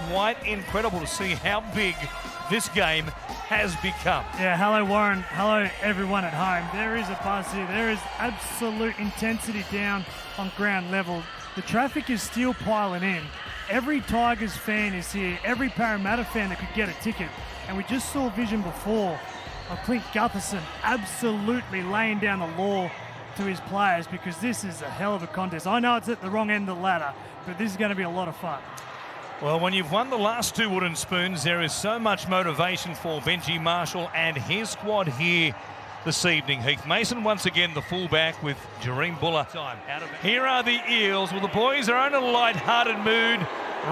quite incredible to see how big this game has become. Yeah, hello Warren, hello everyone at home. There is a buzz here, there is absolute intensity down on ground level. The traffic is still piling in. Every Tigers fan is here, every Parramatta fan that could get a ticket. And we just saw vision before of Clint Gutherson absolutely laying down the law to his players, because this is a hell of a contest. I know it's at the wrong end of the ladder, but this is going to be a lot of fun. Well, when you've won the last two wooden spoons, there is so much motivation for Benji Marshall and his squad here this evening. Heath Mason once again the fullback with Jareem Buller. Here are the Eels. Well, the boys are in a light-hearted mood.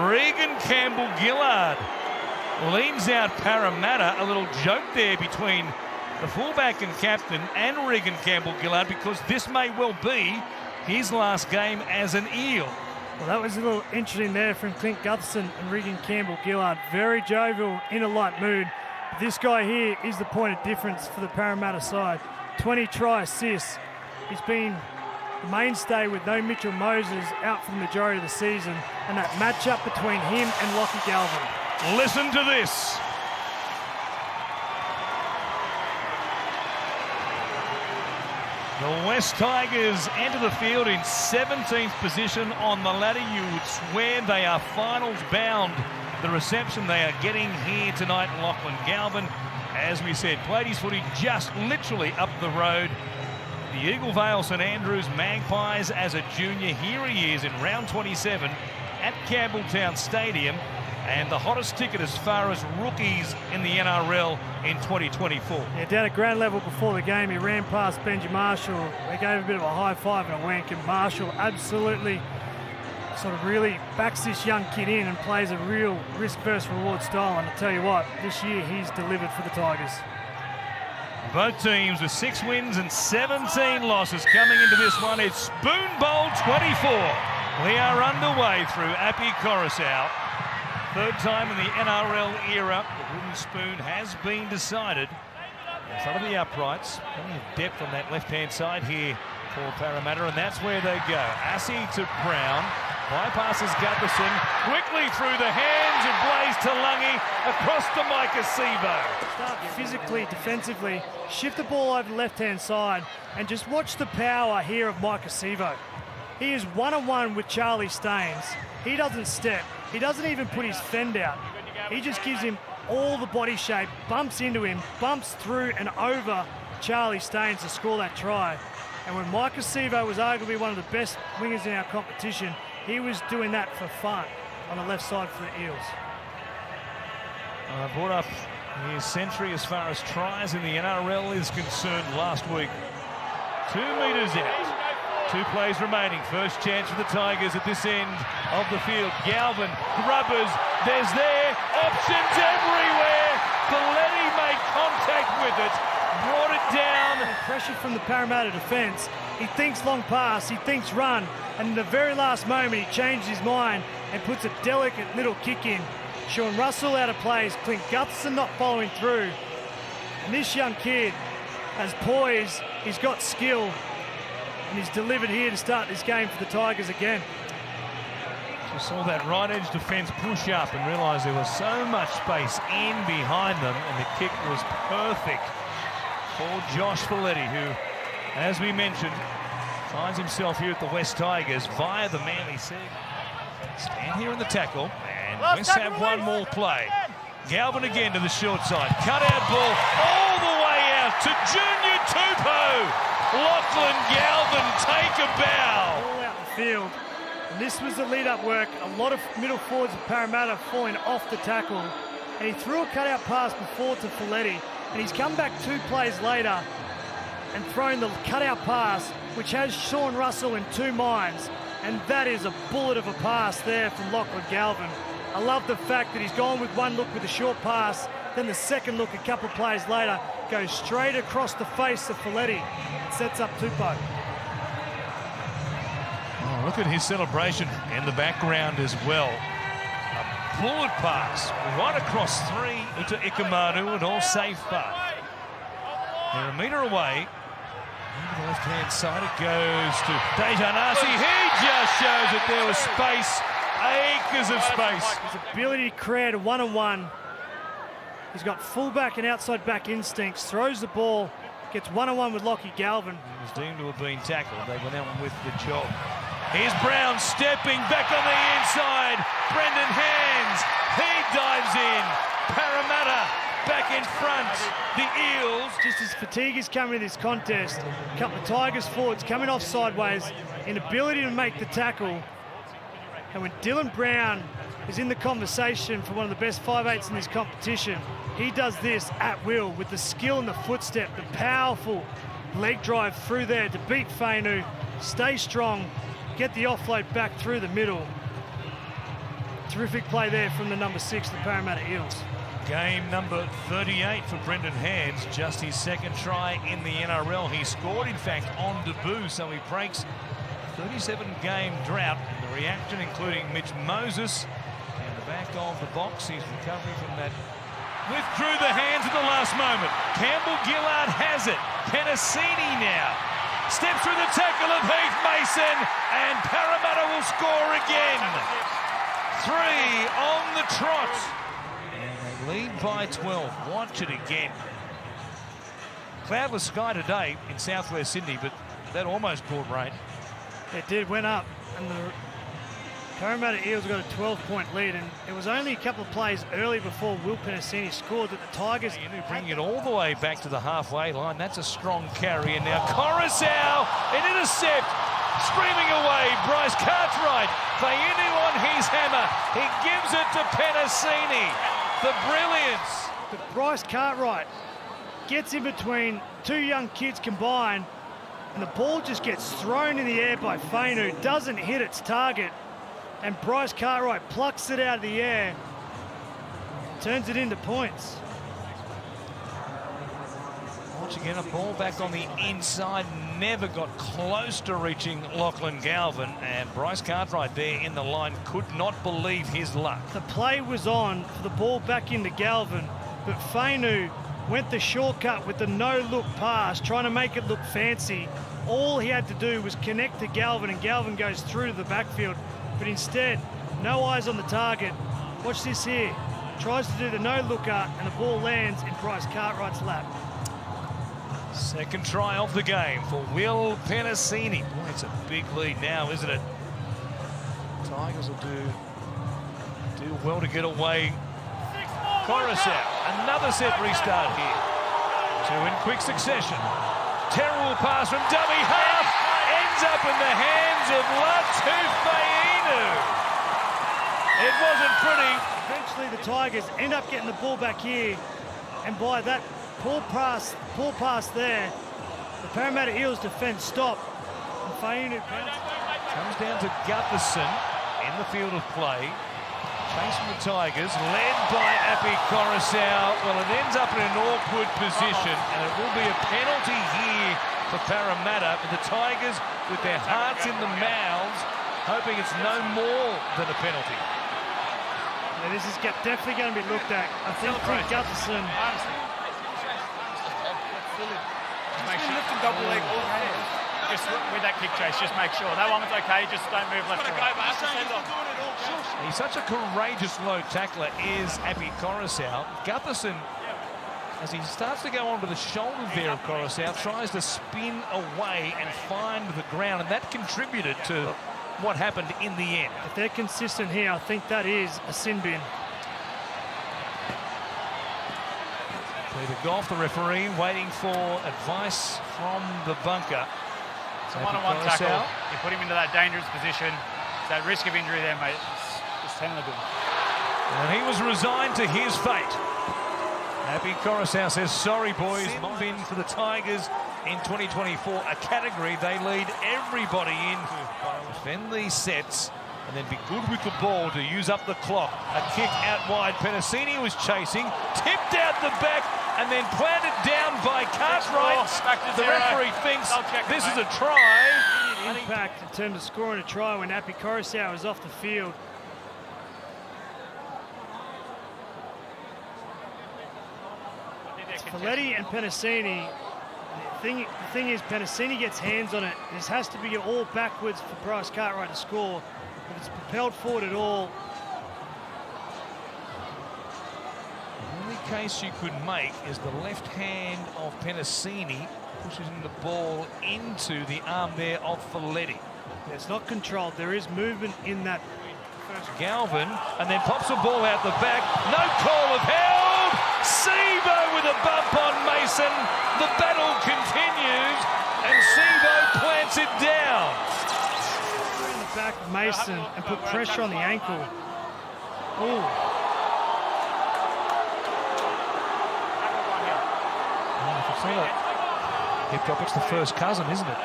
Regan Campbell-Gillard leans out Parramatta. A little joke there between the fullback and captain and Regan Campbell-Gillard, because this may well be his last game as an Eel. Well, that was a little interesting there from Clint Gutherson and Regan Campbell-Gillard. Very jovial, in a light mood. This guy here is the point of difference for the Parramatta side. 20 try assists. He's been the mainstay with no Mitchell Moses out for the majority of the season, and that matchup between him and Lockie Galvin. Listen to this. The West Tigers enter the field in 17th position on the ladder. You would swear they are finals bound. The reception they are getting here tonight, Lachlan Galvin, as we said, played his footy just literally up the road. The Eagle Vale St Andrews Magpies as a junior. Here he is in round 27 at Campbelltown Stadium, and the hottest ticket as far as rookies in the NRL in 2024. Yeah, down at ground level before the game, he ran past Benji Marshall. They gave a bit of a high five and a wink, and Marshall absolutely sort of really backs this young kid in and plays a real risk versus reward style. And I tell you what, this year he's delivered for the Tigers. Both teams with 6 wins and 17 losses coming into this one. It's Spoon Bowl 24. We are underway through Appy Coruscant. Third time in the NRL era, the wooden spoon has been decided in front of the uprights. Plenty of depth on that left-hand side here for Parramatta, and that's where they go. Assey to Brown, bypasses Gutherson, quickly through the hands of Blaze Talangi, across to Micah Sevo. Start physically, defensively, shift the ball over the left-hand side, and just watch the power here of Micah Sevo. He is one-on-one with Charlie Staines. He doesn't step. He doesn't even put his fend out. He just gives him all the body shape, bumps into him, bumps through and over Charlie Staines to score that try. And when Micah Sevo was arguably one of the best wingers in our competition, he was doing that for fun on the left side for the Eels. Brought up his century as far as tries in the NRL is concerned last week. 2 metres out. 2 plays remaining. First chance for the Tigers at this end of the field. Galvin, grubbers, there's there, options everywhere. Folletti made contact with it, brought it down. Pressure from the Parramatta defence. He thinks long pass, he thinks run, and in the very last moment he changes his mind and puts a delicate little kick in. Sean Russell out of place, Clint Gutherson not following through. And this young kid has poise, he's got skill, and he's delivered here to start this game for the Tigers again. Just saw that right edge defence push up and realised there was so much space in behind them, and the kick was perfect for Josh Folletti, who, as we mentioned, finds himself here at the West Tigers via the Manly Sea. Stand here in the tackle, and West have one more play. Galvin again to the short side. Cut out ball all the way out to Junior Tupou. Lachlan Galvin take a bow. All out the field. And this was the lead-up work. A lot of middle forwards of Parramatta falling off the tackle. And he threw a cut-out pass before to Folletti. And he's come back 2 plays later and thrown the cut-out pass, which has Sean Russell in 2 minds. And that is a bullet of a pass there from Lachlan Galvin. I love the fact that he's gone with one look with a short pass, then the second look a couple of plays later goes straight across the face of Folletti and sets up Tupou. Oh, look at his celebration in the background as well. A bullet pass right across 3 into Ikamanu, and all safe but they're a metre away. Over the left-hand side it goes to Dejan Arce. He just shows that there was space acres of space. His ability to create a one-on-one. He's got fullback and outside back instincts, throws the ball, gets one-on-one with Lockie Galvin. He was deemed to have been tackled. They went out with the job. Here's Brown stepping back on the inside. Brendan Hands, he dives in. Parramatta back in front. The Eels. Just as fatigue is coming to this contest, a couple of Tigers forwards coming off sideways, inability to make the tackle. And when Dylan Brown is in the conversation for one of the best 5'8" in this competition, he does this at will with the skill and the footstep, the powerful leg drive through there to beat Fainu, stay strong, get the offload back through the middle. Terrific play there from the number 6, the Parramatta Eels. Game number 38 for Brendan Hands, just his second try in the NRL. He scored, in fact, on debut, so he breaks 37-game drought. And the reaction, including Mitch Moses, and the back of the box. He's recovering from that. Withdrew the hands at the last moment. Campbell Gillard has it. Penasini now steps through the tackle of Heath Mason, and Parramatta will score again. 3 on the trot. And they lead by 12. Watch it again. Cloudless sky today in southwest Sydney, but that almost brought rain. It did, went up, and the Parramatta Eels got a 12-point lead, and it was only a couple of plays early before Will Penasini scored that the Tigers... Bringing it all the way back to the halfway line. That's a strong carry, and now Coruscant, an intercept, screaming away. Bryce Cartwright, Fainu on his hammer. He gives it to Penasini. The brilliance. But Bryce Cartwright gets in between two young kids combined, and the ball just gets thrown in the air by Fainu, doesn't hit its target, and Bryce Cartwright plucks it out of the air, turns it into points. Once again, a ball back on the inside, never got close to reaching Lachlan Galvin, and Bryce Cartwright there in the line could not believe his luck. The play was on for the ball back into Galvin, but Fainu went the shortcut with the no-look pass, trying to make it look fancy. All he had to do was connect to Galvin, and Galvin goes through to the backfield. But instead, no eyes on the target. Watch this here. Tries to do the no-looker, and the ball lands in Bryce Cartwright's lap. Second try of the game for Will Penasini. Boy, it's a big lead now, isn't it? Tigers will do well to get away. Coruscant, another set restart here. 2 in quick succession. Terrible pass from dummy half. Ends up in the hands of Latu Fainu. It wasn't pretty. Eventually the Tigers end up getting the ball back here, and by that poor pass there, the Parramatta Eels defence stop. And Fainu comes down to Gutherson in the field of play. Chasing the Tigers, led by Api Coruscant. Well, it ends up in an awkward position, and it will be a penalty here for Parramatta. But the Tigers, with their hearts in the mouths, hoping it's no more than a penalty. Yeah, this is definitely going to be looked at. I think Gutherson... Make sure lift and double leg all hands. Just with that kick chase, just make sure. That one was okay, just don't move left or right. He's such a courageous low tackler, is Api Coruscant. Gutherson, as he starts to go onto the shoulder there of Coruscant, tries to spin away and find the ground, and that contributed to what happened in the end. If they're consistent here, I think that is a sin bin. Peter Goff, the referee, waiting for advice from the bunker. It's a one-on-one tackle. You put him into that dangerous position. That risk of injury there, mate, it's tenable. And he was resigned to his fate. Api Coruscant says, sorry, boys. Not been for the Tigers in 2024, a category they lead everybody in. Defend these sets and then be good with the ball to use up the clock. A kick out wide. Penasini was chasing, tipped out the back, and then planted down by Cartwright. The referee thinks this is a try. Impact in terms of scoring a try when Api Coruscant was off the field. It's Folletti and Penasini. The thing is, Penasini gets hands on it. This has to be all backwards for Bryce Cartwright to score. If it's propelled forward at all. The only case you could make is the left hand of Penasini pushes the ball into the arm there of Folletti. It's not controlled. There is movement in that. Galvin, and then pops the ball out the back. No call of held. Sebo with a bump on Mason. The battle continues, and Sebo plants it down. In the back of Mason and put pressure on the ankle. Oh. If it's not a hip drop, it's the first cousin, isn't it?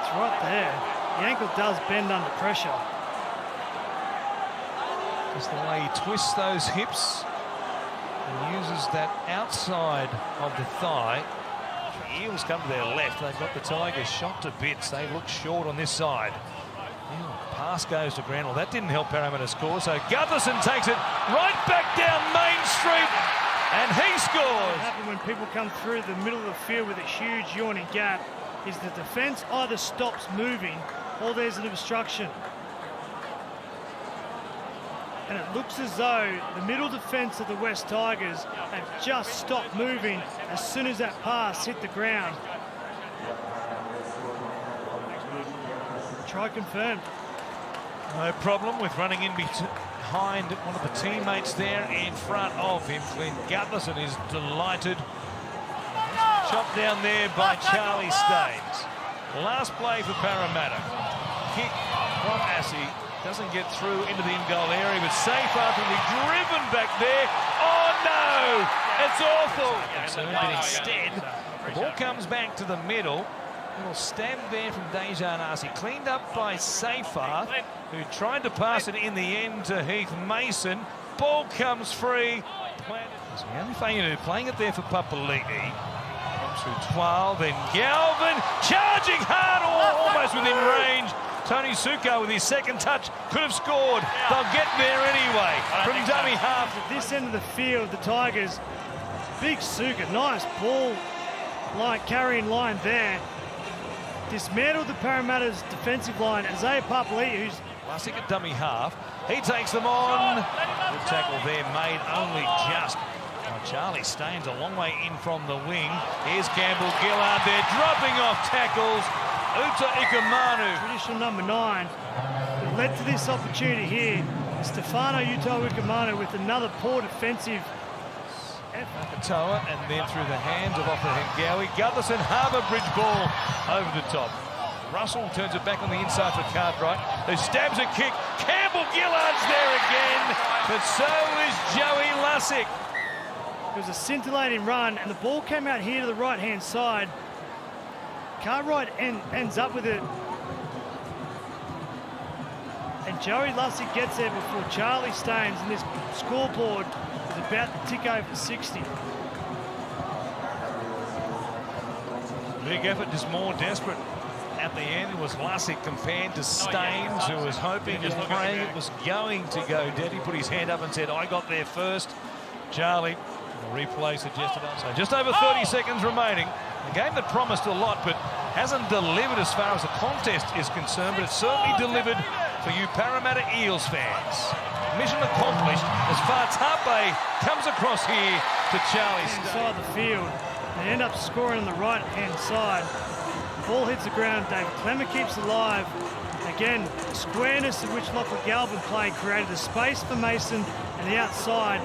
It's right there. The ankle does bend under pressure. Just the way he twists those hips and uses that outside of the thigh. The Eels come to their left. They've got the Tigers shot to bits. They look short on this side. Pass goes to ground. Well, that didn't help Parramatta score. So Gutherson takes it right back down Main Street, and he scores. What happens when people come through the middle of the field with a huge yawning gap is the defence either stops moving or there's an obstruction. And it looks as though the middle defence of the West Tigers have just stopped moving as soon as that pass hit the ground. Try confirmed. No problem with running in behind one of the teammates there in front of him. Clint Gutherson is delighted. Chopped down there by Charlie Staines. Last play for Parramatta. Kick from Assey. Doesn't get through into the in-goal area, but safe after be driven back there. Oh no! It's awful! But instead, the ball comes back to the middle. Little stab there from Dejan Arce. Cleaned up by Seyfarth, who tried to pass it in the end to Heath Mason. Ball comes free. Playing it there for Papali'i. Through 12, then Galvin charging hard, almost within range. Tony Suko with his second touch could have scored. They'll get there anyway from dummy half. At this end of the field, the Tigers, big Suka, nice ball line, carrying line there. Dismantled the Parramatta's defensive line. Isaiah Papali'i, who's Classic at dummy half. He takes them on. Good tackle there made only just. Charlie Staines a long way in from the wing. Here's Campbell Gillard. They're dropping off tackles. Uta Ikamanu. Traditional number 9 that led to this opportunity here. Stefano Uta Ikamanu with another poor defensive effort. Katoa, and then through the hands of Offa Hengawi. Gutherson, Harbour Bridge ball over the top. Russell turns it back on the inside for Cartwright, who stabs a kick. Campbell Gillard's there again, but so is Joey Lussick. It was a scintillating run, and the ball came out here to the right-hand side. Cartwright ends up with it. And Joey Lussick gets there before Charlie Staines, and this scoreboard is about to tick over 60. Big effort, just more desperate. At the end, it was Lussick compared to Staines, who was hoping and praying it was going to go dead. He put his hand up and said, I got there first. Charlie, the replay suggested so. Just over 30 seconds remaining. A game that promised a lot, but hasn't delivered as far as the contest is concerned, but it's certainly delivered for you Parramatta Eels fans. Mission accomplished as Fatape comes across here to Charlie Staines. Inside the field, they end up scoring on the right-hand side. Ball hits the ground, David Clemmer keeps alive. Again, the squareness of which Lachlan Galvin played created the space for Mason and the outside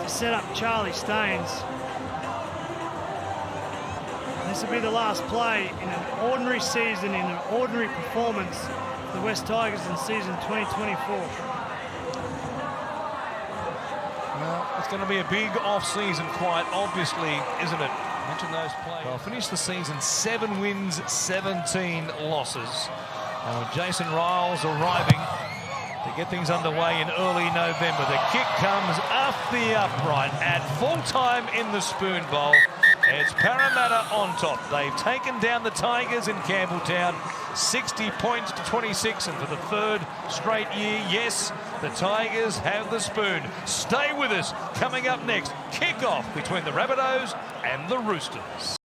to set up Charlie Staines. This will be the last play in an ordinary season, in an ordinary performance for the West Tigers in season 2024. Well, it's going to be a big off-season, quite obviously, isn't it? Mention those plays. They'll finish the season 7 wins, 17 losses. And with Jason Riles arriving to get things underway in early November, the kick comes off the upright at full time in the Spoon Bowl. It's Parramatta on top. They've taken down the Tigers in Campbelltown, 60 points to 26, and for the 3rd straight year, yes, the Tigers have the spoon. Stay with us. Coming up next, kick-off between the Rabbitohs and the Roosters.